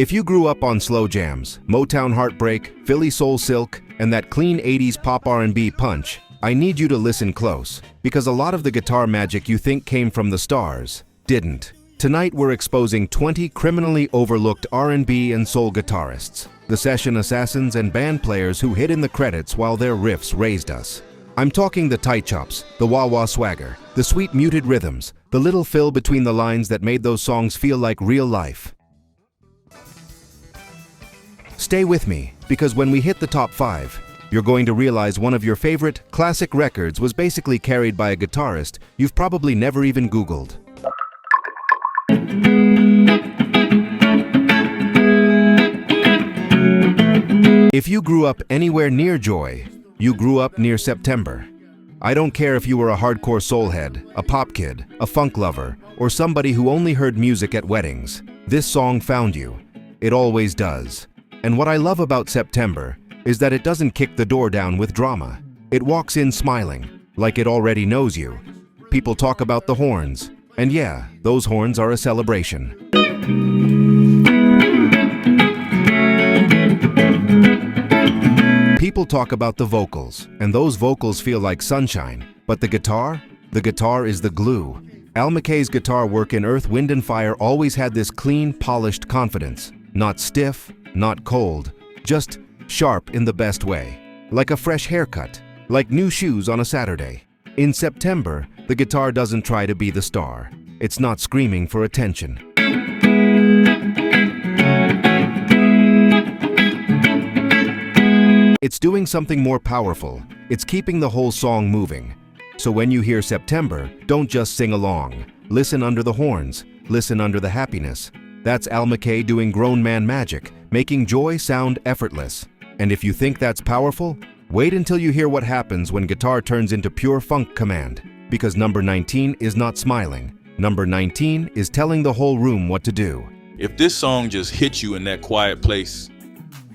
If you grew up on slow jams, Motown heartbreak, Philly soul silk, and that clean 80s pop R&B punch, I need you to listen close, because a lot of the guitar magic you think came from the stars didn't. Tonight we're exposing 20 criminally overlooked R&B and soul guitarists, the session assassins and band players who hid in the credits while their riffs raised us. I'm talking the tight chops, the wah-wah swagger, the sweet muted rhythms, the little fill between the lines that made those songs feel like real life. Stay with me, because when we hit the top 5, you're going to realize one of your favorite classic records was basically carried by a guitarist you've probably never even Googled. If you grew up anywhere near Joy, you grew up near September. I don't care if you were a hardcore soul head, a pop kid, a funk lover, or somebody who only heard music at weddings. This song found you. It always does. And what I love about September is that it doesn't kick the door down with drama. It walks in smiling, like it already knows you. People talk about the horns, and yeah, those horns are a celebration. People talk about the vocals, and those vocals feel like sunshine. But the guitar is the glue. Al McKay's guitar work in Earth, Wind and Fire always had this clean, polished confidence. Not stiff, not cold, just sharp in the best way. Like a fresh haircut, like new shoes on a Saturday. In September, the guitar doesn't try to be the star. It's not screaming for attention. It's doing something more powerful. It's keeping the whole song moving. So when you hear September, don't just sing along. Listen under the horns. Listen under the happiness. That's Al McKay doing grown man magic, making joy sound effortless. And if you think that's powerful, wait until you hear what happens when guitar turns into pure funk command. Because number 19 is not smiling. Number 19 is telling the whole room what to do. If this song just hits you in that quiet place,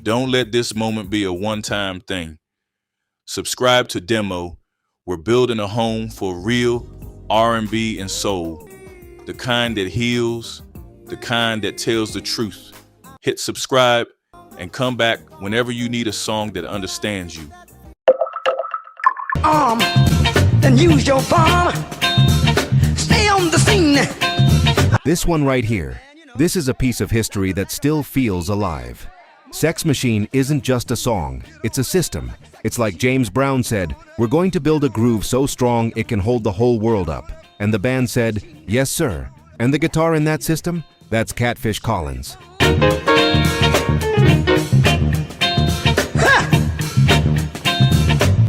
don't let this moment be a one-time thing. Subscribe to Demo. We're building a home for real R&B and soul. The kind that heals, the kind that tells the truth. Hit subscribe and come back whenever you need a song that understands you. Then use your palm. Stay on the scene. This one right here, this is a piece of history that still feels alive. Sex Machine isn't just a song, it's a system. It's like James Brown said, we're going to build a groove so strong it can hold the whole world up. And the band said, yes sir. And the guitar in that system? That's Catfish Collins.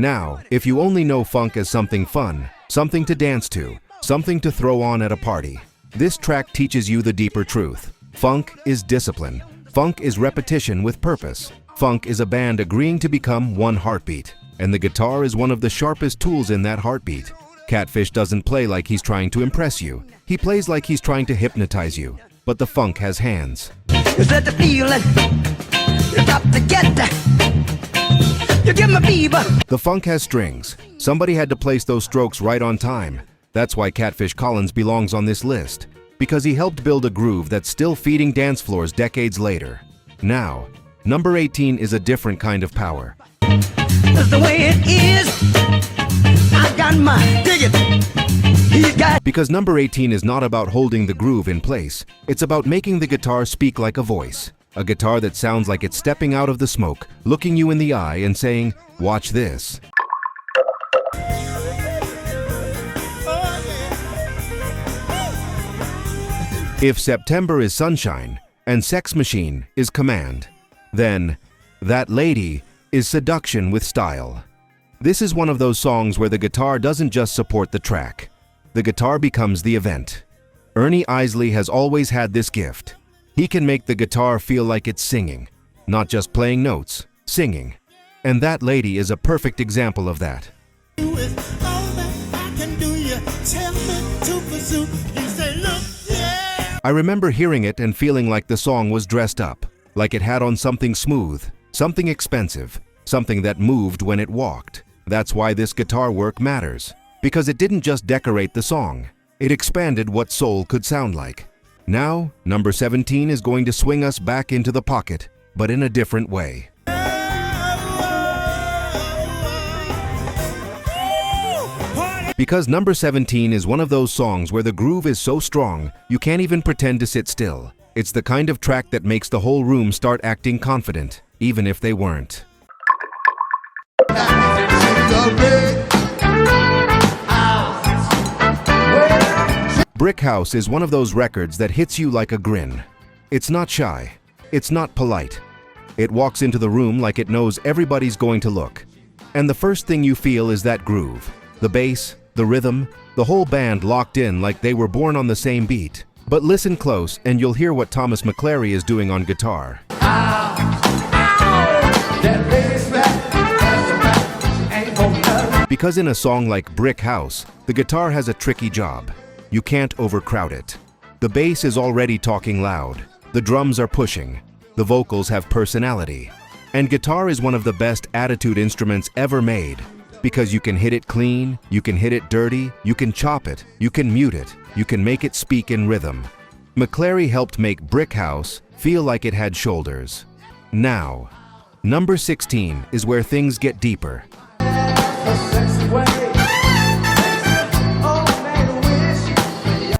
Now, if you only know funk as something fun, something to dance to, something to throw on at a party, this track teaches you the deeper truth. Funk is discipline. Funk is repetition with purpose. Funk is a band agreeing to become one heartbeat. And the guitar is one of the sharpest tools in that heartbeat. Catfish doesn't play like he's trying to impress you. He plays like he's trying to hypnotize you. But the funk has hands. Is that the feeling? You're about to get that. You give me fever. The funk has strings. Somebody had to place those strokes right on time. That's why Catfish Collins belongs on this list. Because he helped build a groove that's still feeding dance floors decades later. Now, number 18 is a different kind of power. That's the way it is. I got my dig it. He's got. Because number 18 is not about holding the groove in place. It's about making the guitar speak like a voice. A guitar that sounds like it's stepping out of the smoke, looking you in the eye and saying, watch this. If September is sunshine and Sex Machine is command, then That Lady is seduction with style. This is one of those songs where the guitar doesn't just support the track. The guitar becomes the event. Ernie Isley has always had this gift. He can make the guitar feel like it's singing, not just playing notes, singing. And That Lady is a perfect example of that. I remember hearing it and feeling like the song was dressed up, like it had on something smooth, something expensive, something that moved when it walked. That's why this guitar work matters, because it didn't just decorate the song, it expanded what soul could sound like. Now, number 17 is going to swing us back into the pocket, but in a different way. Because number 17 is one of those songs where the groove is so strong, you can't even pretend to sit still. It's the kind of track that makes the whole room start acting confident, even if they weren't. Brick House is one of those records that hits you like a grin. It's not shy. It's not polite. It walks into the room like it knows everybody's going to look. And the first thing you feel is that groove. The bass, the rhythm, the whole band locked in like they were born on the same beat. But listen close and you'll hear what Thomas McClary is doing on guitar. Because in a song like Brick House, the guitar has a tricky job. You can't overcrowd it. The bass is already talking loud. The drums are pushing. The vocals have personality. And guitar is one of the best attitude instruments ever made. Because you can hit it clean, you can hit it dirty, you can chop it, you can mute it, you can make it speak in rhythm. McClary helped make Brick House feel like it had shoulders. Now, number 16 is where things get deeper.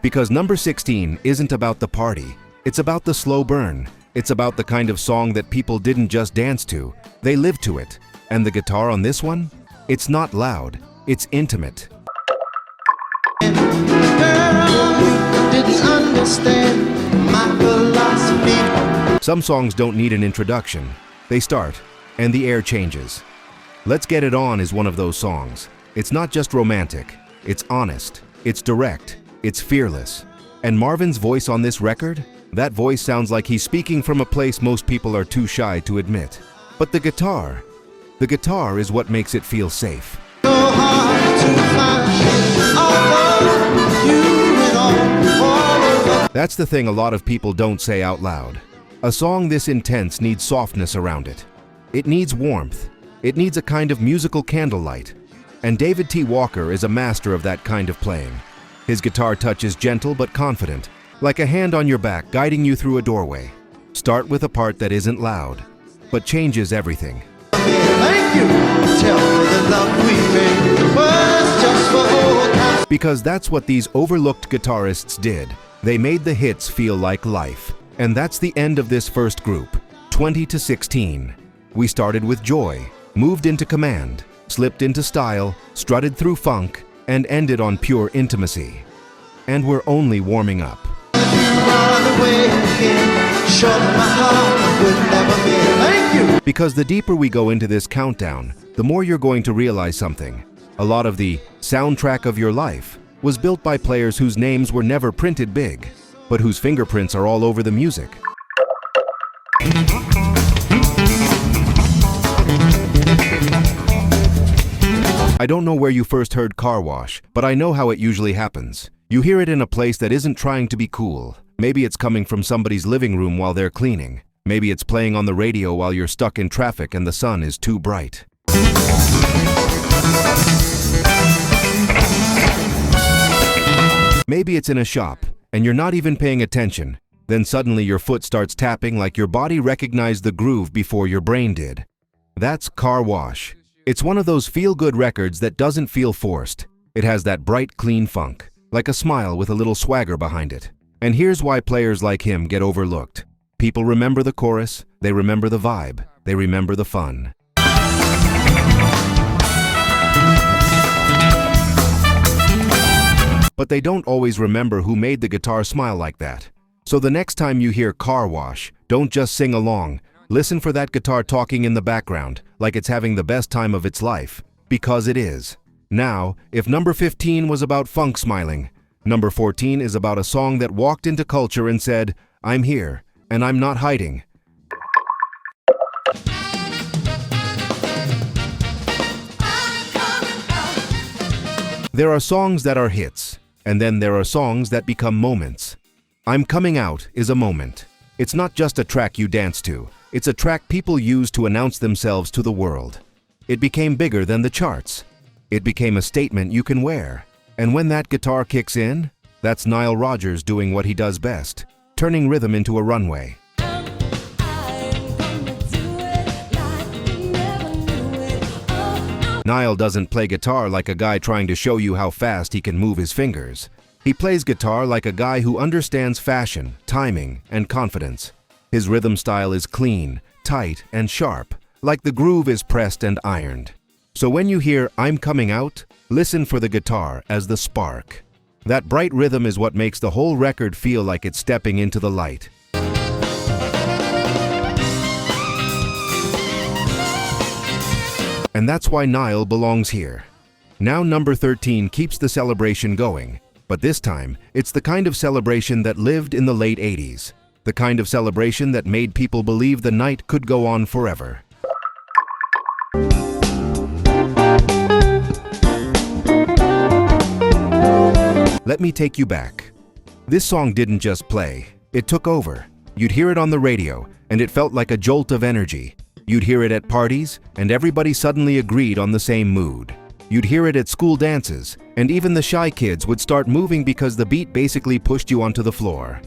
Because number 16 isn't about the party, it's about the slow burn. It's about the kind of song that people didn't just dance to, they lived to it. And the guitar on this one? It's not loud, it's intimate. Some songs don't need an introduction. They start, and the air changes. Let's Get It On is one of those songs. It's not just romantic, it's honest, it's direct, it's fearless. And Marvin's voice on this record? That voice sounds like he's speaking from a place most people are too shy to admit. But the guitar is what makes it feel safe. That's the thing a lot of people don't say out loud. A song this intense needs softness around it. It needs warmth. It needs a kind of musical candlelight. And David T. Walker is a master of that kind of playing. His guitar touch is gentle but confident, like a hand on your back guiding you through a doorway. Start with a part that isn't loud, but changes everything. Because that's what these overlooked guitarists did. They made the hits feel like life. And that's the end of this first group, 20 to 16. We started with joy, moved into command, slipped into style, strutted through funk, and ended on pure intimacy. And we're only warming up. Because the deeper we go into this countdown, the more you're going to realize something. A lot of the soundtrack of your life was built by players whose names were never printed big, but whose fingerprints are all over the music. I don't know where you first heard Car Wash, but I know how it usually happens. You hear it in a place that isn't trying to be cool. Maybe it's coming from somebody's living room while they're cleaning. Maybe it's playing on the radio while you're stuck in traffic and the sun is too bright. Maybe it's in a shop, and you're not even paying attention. Then suddenly your foot starts tapping like your body recognized the groove before your brain did. That's Car Wash. It's one of those feel-good records that doesn't feel forced. It has that bright, clean funk, like a smile with a little swagger behind it. And here's why players like him get overlooked. People remember the chorus, they remember the vibe, they remember the fun. But they don't always remember who made the guitar smile like that. So the next time you hear Car Wash, don't just sing along. Listen for that guitar talking in the background, like it's having the best time of its life. Because it is. Now, if number 15 was about funk smiling, number 14 is about a song that walked into culture and said, I'm here, and I'm not hiding. There are songs that are hits, and then there are songs that become moments. I'm Coming Out is a moment. It's not just a track you dance to. It's a track people use to announce themselves to the world. It became bigger than the charts. It became a statement you can wear. And when that guitar kicks in, that's Nile Rodgers doing what he does best. turning rhythm into a runway. Niall doesn't play guitar like a guy trying to show you how fast he can move his fingers. He plays guitar like a guy who understands fashion, timing, and confidence. His rhythm style is clean, tight, and sharp, like the groove is pressed and ironed. So when you hear "I'm Coming Out," listen for the guitar as the spark. That bright rhythm is what makes the whole record feel like it's stepping into the light. And that's why Niall belongs here. Now number 13 keeps the celebration going, but this time it's the kind of celebration that lived in the late 80s. The kind of celebration that made people believe the night could go on forever. Let me take you back. This song didn't just play, it took over. You'd hear it on the radio, and it felt like a jolt of energy. You'd hear it at parties, and everybody suddenly agreed on the same mood. You'd hear it at school dances, and even the shy kids would start moving because the beat basically pushed you onto the floor.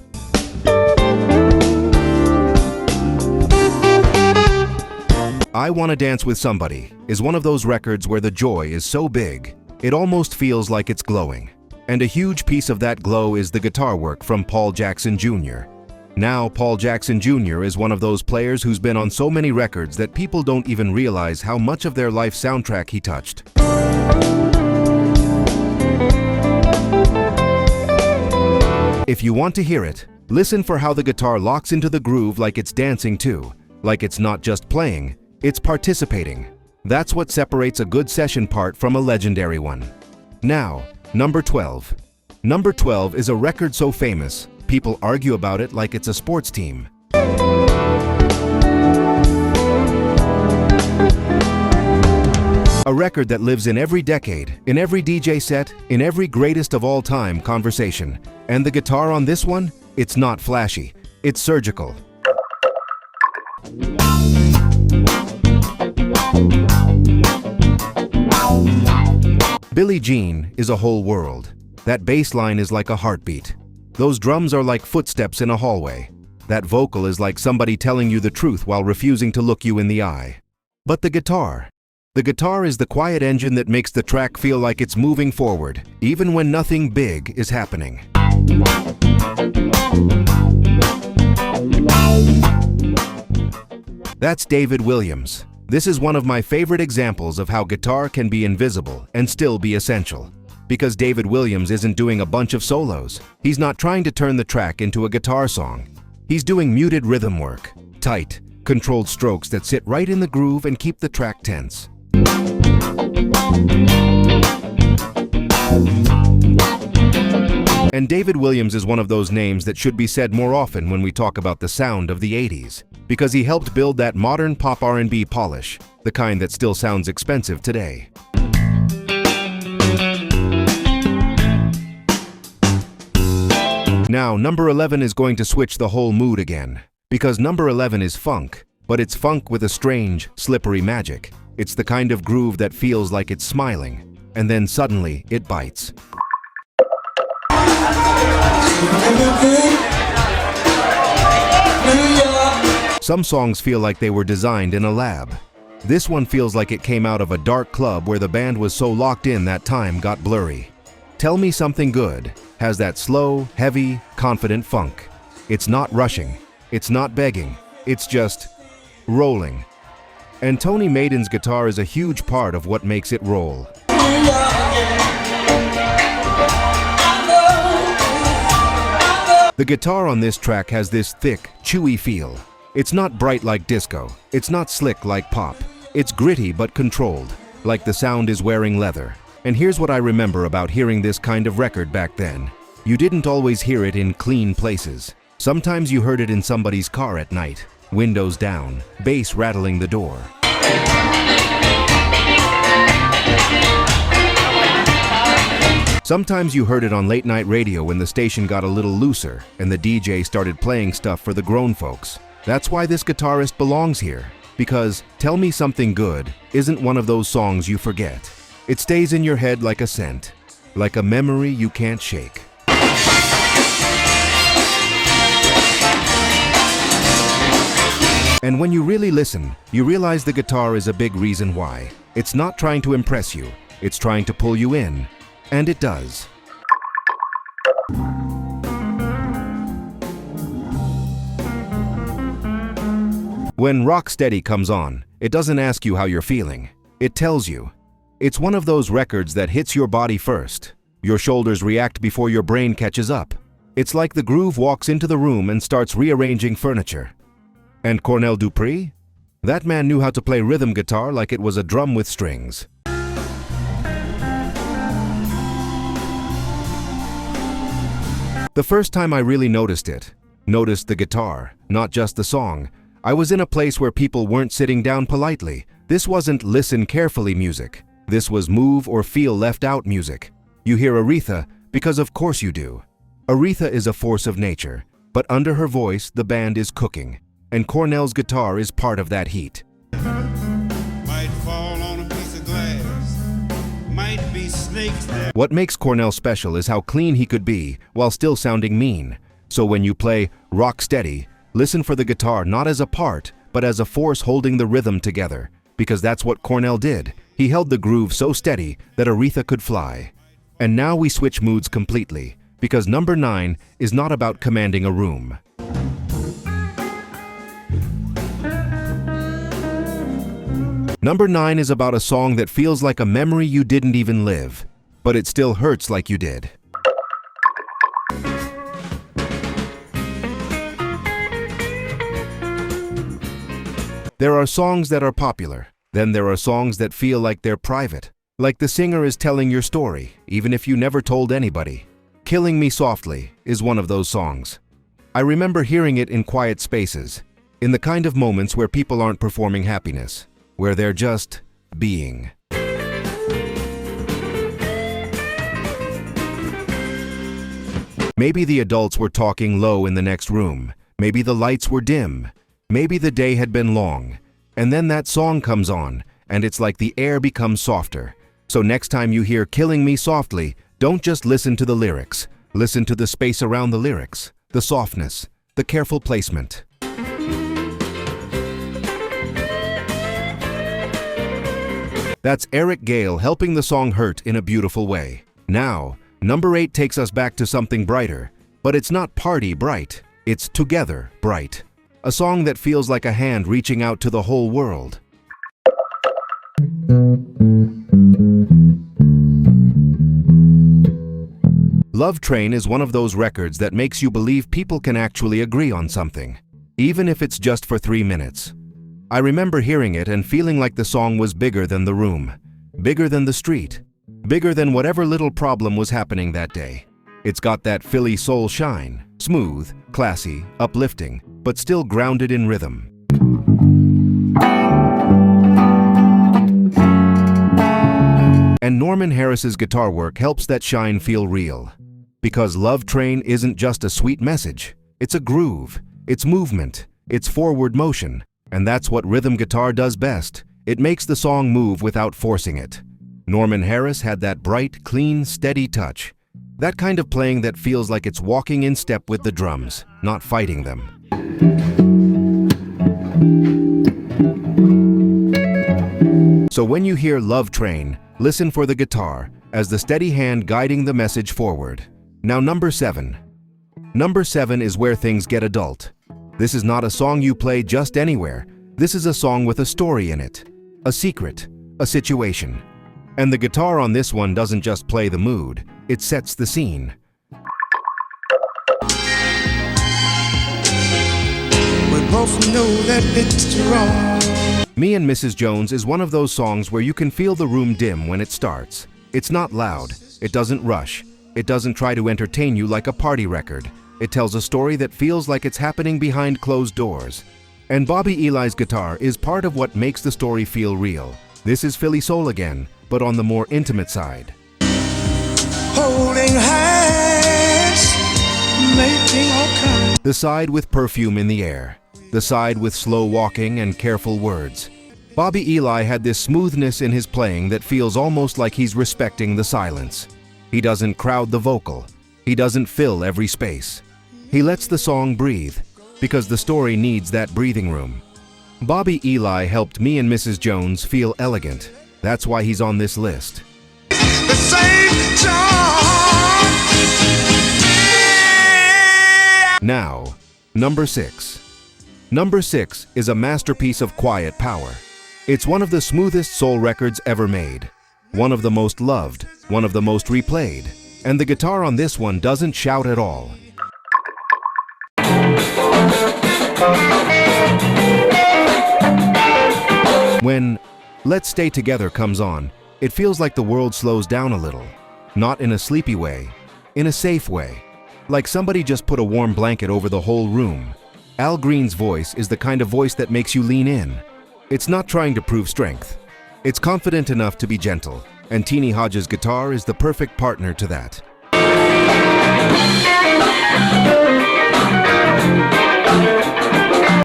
I Wanna Dance with Somebody is one of those records where the joy is so big, it almost feels like it's glowing. And a huge piece of that glow is the guitar work from Paul Jackson Jr. Now, Paul Jackson Jr. is one of those players who's been on so many records that people don't even realize how much of their life soundtrack he touched. If you want to hear it, listen for how the guitar locks into the groove like it's dancing too, like it's not just playing, it's participating. That's what separates a good session part from a legendary one. Now, number 12. Number 12 is a record so famous, people argue about it like it's a sports team. A record that lives in every decade, in every DJ set, in every greatest of all time conversation. And the guitar on this one, it's not flashy, it's surgical. Billie Jean is a whole world. That bass line is like a heartbeat. Those drums are like footsteps in a hallway. That vocal is like somebody telling you the truth while refusing to look you in the eye. But the guitar is the quiet engine that makes the track feel like it's moving forward, even when nothing big is happening. That's David Williams. This is one of my favorite examples of how guitar can be invisible and still be essential. Because David Williams isn't doing a bunch of solos. He's not trying to turn the track into a guitar song. He's doing muted rhythm work, tight, controlled strokes that sit right in the groove and keep the track tense. And David Williams is one of those names that should be said more often when we talk about the sound of the 80s, because he helped build that modern pop R&B polish, the kind that still sounds expensive today. Now, number 11 is going to switch the whole mood again, because number 11 is funk, but it's funk with a strange, slippery magic. It's the kind of groove that feels like it's smiling, and then suddenly it bites. Some songs feel like they were designed in a lab. This one feels like it came out of a dark club where the band was so locked in that time got blurry. Tell Me Something Good has that slow, heavy, confident funk. It's not rushing, it's not begging, it's just rolling. And Tony Maiden's guitar is a huge part of what makes it roll. The guitar on this track has this thick, chewy feel. It's not bright like disco, it's not slick like pop. It's gritty but controlled, like the sound is wearing leather. And here's what I remember about hearing this kind of record back then. You didn't always hear it in clean places. Sometimes you heard it in somebody's car at night, windows down, bass rattling the door. Sometimes you heard it on late night radio when the station got a little looser and the DJ started playing stuff for the grown folks. That's why this guitarist belongs here, because Tell Me Something Good isn't one of those songs you forget. It stays in your head like a scent, like a memory you can't shake. And when you really listen, you realize the guitar is a big reason why. It's not trying to impress you, it's trying to pull you in. And it does. When Rock Steady comes on, it doesn't ask you how you're feeling. It tells you. It's one of those records that hits your body first. Your shoulders react before your brain catches up. It's like the groove walks into the room and starts rearranging furniture. And Cornell Dupree? That man knew how to play rhythm guitar like it was a drum with strings. The first time I really noticed the guitar, not just the song, I was in a place where people weren't sitting down politely. This wasn't listen carefully music. This was move or feel left out music. You hear Aretha because of course you do. Aretha is a force of nature, but under her voice the band is cooking, and Cornell's guitar is part of that heat. Might fall on a piece of glass. Might be snakes there. What makes Cornell special is how clean he could be while still sounding mean. So when you play Rock Steady, listen for the guitar not as a part, but as a force holding the rhythm together, because that's what Cornell did. He held the groove so steady that Aretha could fly. And now we switch moods completely, because number 9 is not about commanding a room. Number 9 is about a song that feels like a memory you didn't even live, but it still hurts like you did. There are songs that are popular, then there are songs that feel like they're private, like the singer is telling your story, even if you never told anybody. Killing Me Softly is one of those songs. I remember hearing it in quiet spaces, in the kind of moments where people aren't performing happiness, where they're just being. Maybe the adults were talking low in the next room, maybe the lights were dim, maybe the day had been long, and then that song comes on, and it's like the air becomes softer. So next time you hear Killing Me Softly, don't just listen to the lyrics. Listen to the space around the lyrics, the softness, the careful placement. That's Eric Gale helping the song hurt in a beautiful way. Now, number 8 takes us back to something brighter, but it's not party bright, it's together bright. A song that feels like a hand reaching out to the whole world. Love Train is one of those records that makes you believe people can actually agree on something, even if it's just for 3 minutes. I remember hearing it and feeling like the song was bigger than the room, bigger than the street, bigger than whatever little problem was happening that day. It's got that Philly soul shine, smooth, classy, uplifting, but still grounded in rhythm. And Norman Harris's guitar work helps that shine feel real. Because Love Train isn't just a sweet message, it's a groove, it's movement, it's forward motion, and that's what rhythm guitar does best. It makes the song move without forcing it. Norman Harris had that bright, clean, steady touch. That kind of playing that feels like it's walking in step with the drums, not fighting them. So when you hear Love Train, listen for the guitar as the steady hand guiding the message forward. Now number 7. Number 7 is where things get adult. This is not a song you play just anywhere. This is a song with a story in it, a secret, a situation. And the guitar on this one doesn't just play the mood, it sets the scene. We both know that it's wrong. Me and Mrs. Jones is one of those songs where you can feel the room dim when it starts. It's not loud, it doesn't rush, it doesn't try to entertain you like a party record. It tells a story that feels like it's happening behind closed doors. And Bobby Eli's guitar is part of what makes the story feel real. This is Philly soul again, but on the more intimate side. Holding hands, making all kinds. The side with perfume in the air. The side with slow walking and careful words. Bobby Eli had this smoothness in his playing that feels almost like he's respecting the silence. He doesn't crowd the vocal. He doesn't fill every space. He lets the song breathe, because the story needs that breathing room. Bobby Eli helped me and Mrs. Jones feel elegant. That's why he's on this list. The same charm. Now, number 6. Number 6 is a masterpiece of quiet power. It's one of the smoothest soul records ever made, one of the most loved, one of the most replayed, and the guitar on this one doesn't shout at all. When Let's Stay Together comes on, it feels like the world slows down a little, not in a sleepy way, in a safe way, like somebody just put a warm blanket over the whole room. Al Green's voice is the kind of voice that makes you lean in. It's not trying to prove strength. It's confident enough to be gentle, and Teenie Hodges' guitar is the perfect partner to that.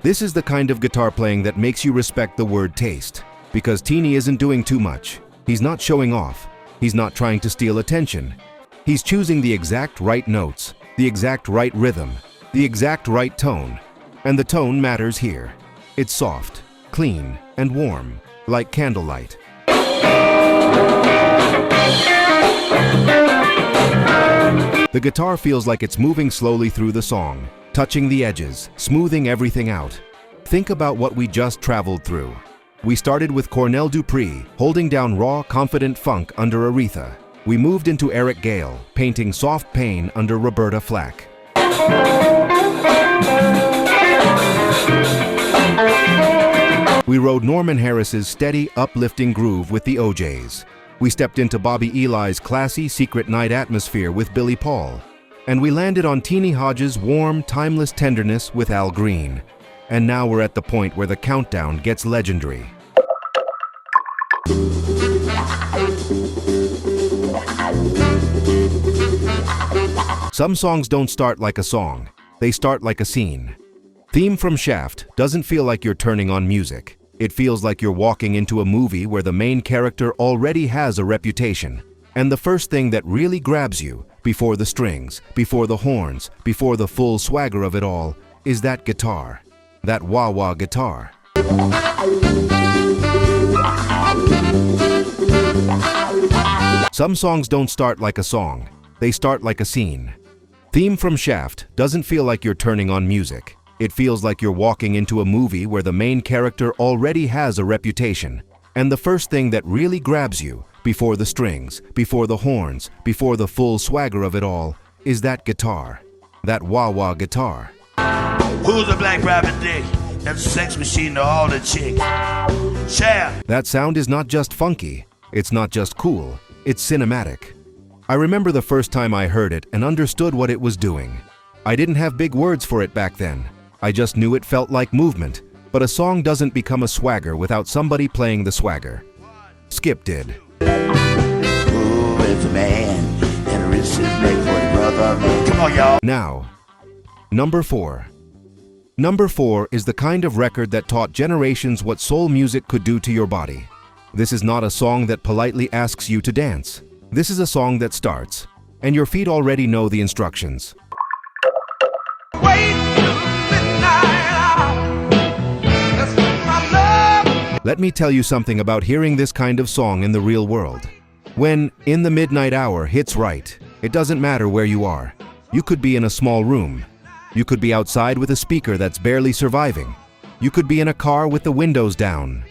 This is the kind of guitar playing that makes you respect the word taste, because Teenie isn't doing too much. He's not showing off. He's not trying to steal attention. He's choosing the exact right notes, the exact right rhythm, the exact right tone. And the tone matters here. It's soft, clean, and warm, like candlelight. The guitar feels like it's moving slowly through the song, touching the edges, smoothing everything out. Think about what we just traveled through. We started with Cornell Dupree, holding down raw, confident funk under Aretha. We moved into Eric Gale, painting soft pain under Roberta Flack. We rode Norman Harris's steady, uplifting groove with the OJs. We stepped into Bobby Eli's classy, secret night atmosphere with Billy Paul. And we landed on Teenie Hodges' warm, timeless tenderness with Al Green. And now we're at the point where the countdown gets legendary. Some songs don't start like a song, they start like a scene. Theme from Shaft doesn't feel like you're turning on music. It feels like you're walking into a movie where the main character already has a reputation. And the first thing that really grabs you, before the strings, before the horns, before the full swagger of it all, is that guitar. That wah-wah guitar. Some songs don't start like a song, they start like a scene. Theme from Shaft doesn't feel like you're turning on music. It feels like you're walking into a movie where the main character already has a reputation. And the first thing that really grabs you, before the strings, before the horns, before the full swagger of it all, is that guitar. That wah-wah guitar. Who's a black private dick? That's a sex machine to all the chicks. Shaft. That sound is not just funky, it's not just cool, it's cinematic. I remember the first time I heard it and understood what it was doing. I didn't have big words for it back then. I just knew it felt like movement, but a song doesn't become a swagger without somebody playing the swagger. Skip did. Ooh, if a man and a wrist is made for a brother, man. Come on, y'all. Now, number 4. Number 4 is the kind of record that taught generations what soul music could do to your body. This is not a song that politely asks you to dance. This is a song that starts, and your feet already know the instructions. Let me tell you something about hearing this kind of song in the real world. When In the Midnight Hour hits right, it doesn't matter where you are. You could be in a small room. You could be outside with a speaker that's barely surviving. You could be in a car with the windows down.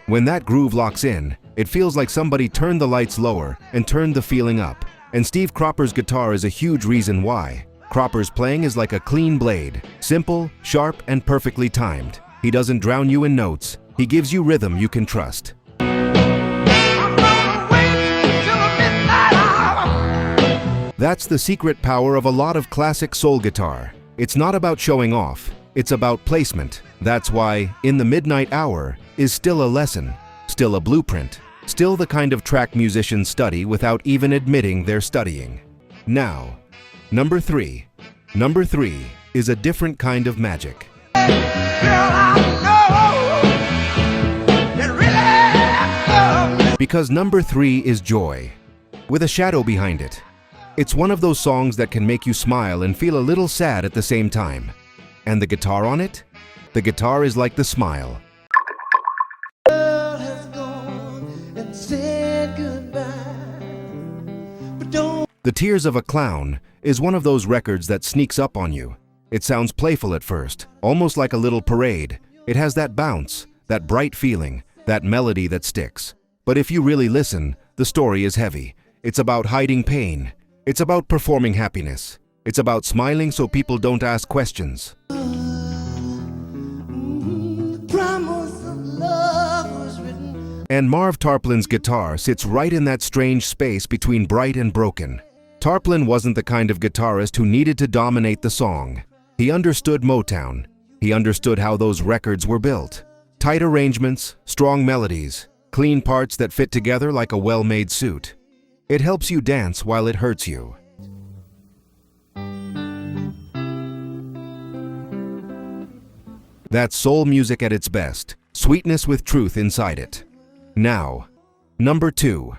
When that groove locks in, it feels like somebody turned the lights lower and turned the feeling up. And Steve Cropper's guitar is a huge reason why. Cropper's playing is like a clean blade, simple, sharp, and perfectly timed. He doesn't drown you in notes, he gives you rhythm you can trust. That's the secret power of a lot of classic soul guitar. It's not about showing off, it's about placement. That's why In the Midnight Hour is still a lesson, still a blueprint, still the kind of track musicians study without even admitting they're studying. Now, number 3. Number 3 is a different kind of magic. Because number 3 is joy, with a shadow behind it. It's one of those songs that can make you smile and feel a little sad at the same time. And the guitar on it? The guitar is like the smile. The Tears of a Clown is one of those records that sneaks up on you. It sounds playful at first, almost like a little parade. It has that bounce, that bright feeling, that melody that sticks. But if you really listen, the story is heavy. It's about hiding pain. It's about performing happiness. It's about smiling so people don't ask questions. And Marv Tarplin's guitar sits right in that strange space between bright and broken. Tarplin wasn't the kind of guitarist who needed to dominate the song. He understood Motown. He understood how those records were built. Tight arrangements, strong melodies, clean parts that fit together like a well-made suit. It helps you dance while it hurts you. That's soul music at its best, sweetness with truth inside it. Now, number 2.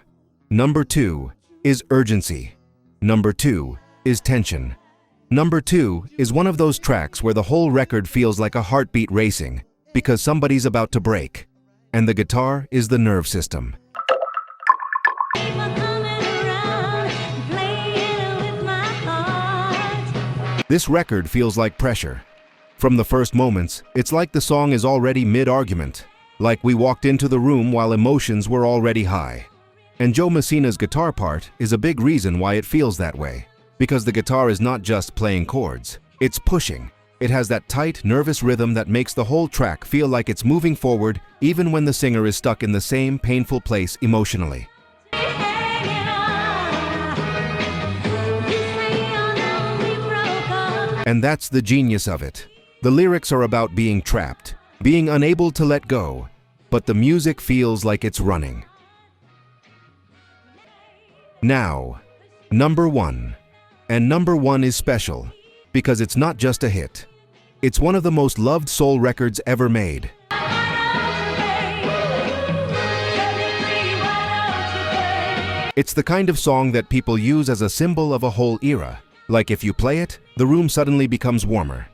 Number 2 is urgency. Number 2 is tension. Number 2 is one of those tracks where the whole record feels like a heartbeat racing because somebody's about to break. And the guitar is the nerve system. This record feels like pressure. From the first moments, it's like the song is already mid-argument, like we walked into the room while emotions were already high. And Joe Messina's guitar part is a big reason why it feels that way, because the guitar is not just playing chords, it's pushing. It has that tight, nervous rhythm that makes the whole track feel like it's moving forward even when the singer is stuck in the same painful place emotionally. And that's the genius of it. The lyrics are about being trapped, being unable to let go, but the music feels like it's running. Now, number 1. And number 1 is special, because it's not just a hit. It's one of the most loved soul records ever made. It's the kind of song that people use as a symbol of a whole era. Like if you play it, the room suddenly becomes warmer.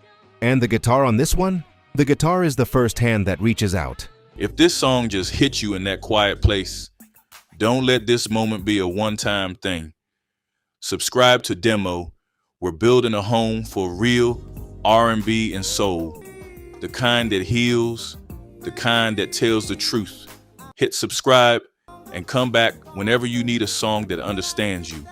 And the guitar on this one? The guitar is the first hand that reaches out. If this song just hits you in that quiet place, don't let this moment be a one-time thing. Subscribe to Demo. We're building a home for real R&B and soul. The kind that heals, the kind that tells the truth. Hit subscribe and come back whenever you need a song that understands you.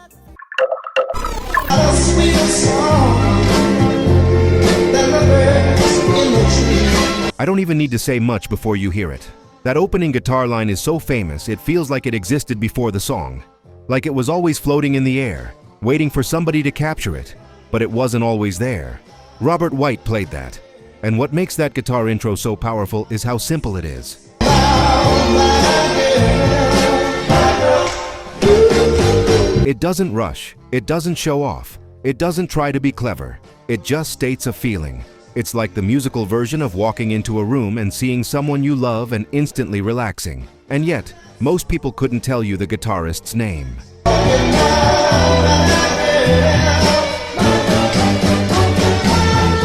I don't even need to say much before you hear it. That opening guitar line is so famous, it feels like it existed before the song. Like it was always floating in the air, waiting for somebody to capture it, but it wasn't always there. Robert White played that. And what makes that guitar intro so powerful is how simple it is. It doesn't rush, it doesn't show off, it doesn't try to be clever, it just states a feeling. It's like the musical version of walking into a room and seeing someone you love and instantly relaxing. And yet, most people couldn't tell you the guitarist's name.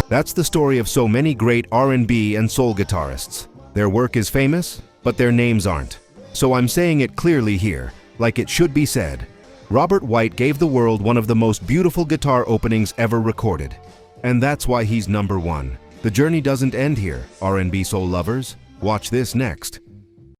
That's the story of so many great R&B and soul guitarists. Their work is famous, but their names aren't. So I'm saying it clearly here, like it should be said. Robert White gave the world one of the most beautiful guitar openings ever recorded. And that's why he's number 1. The journey doesn't end here, R&B soul lovers. Watch this next.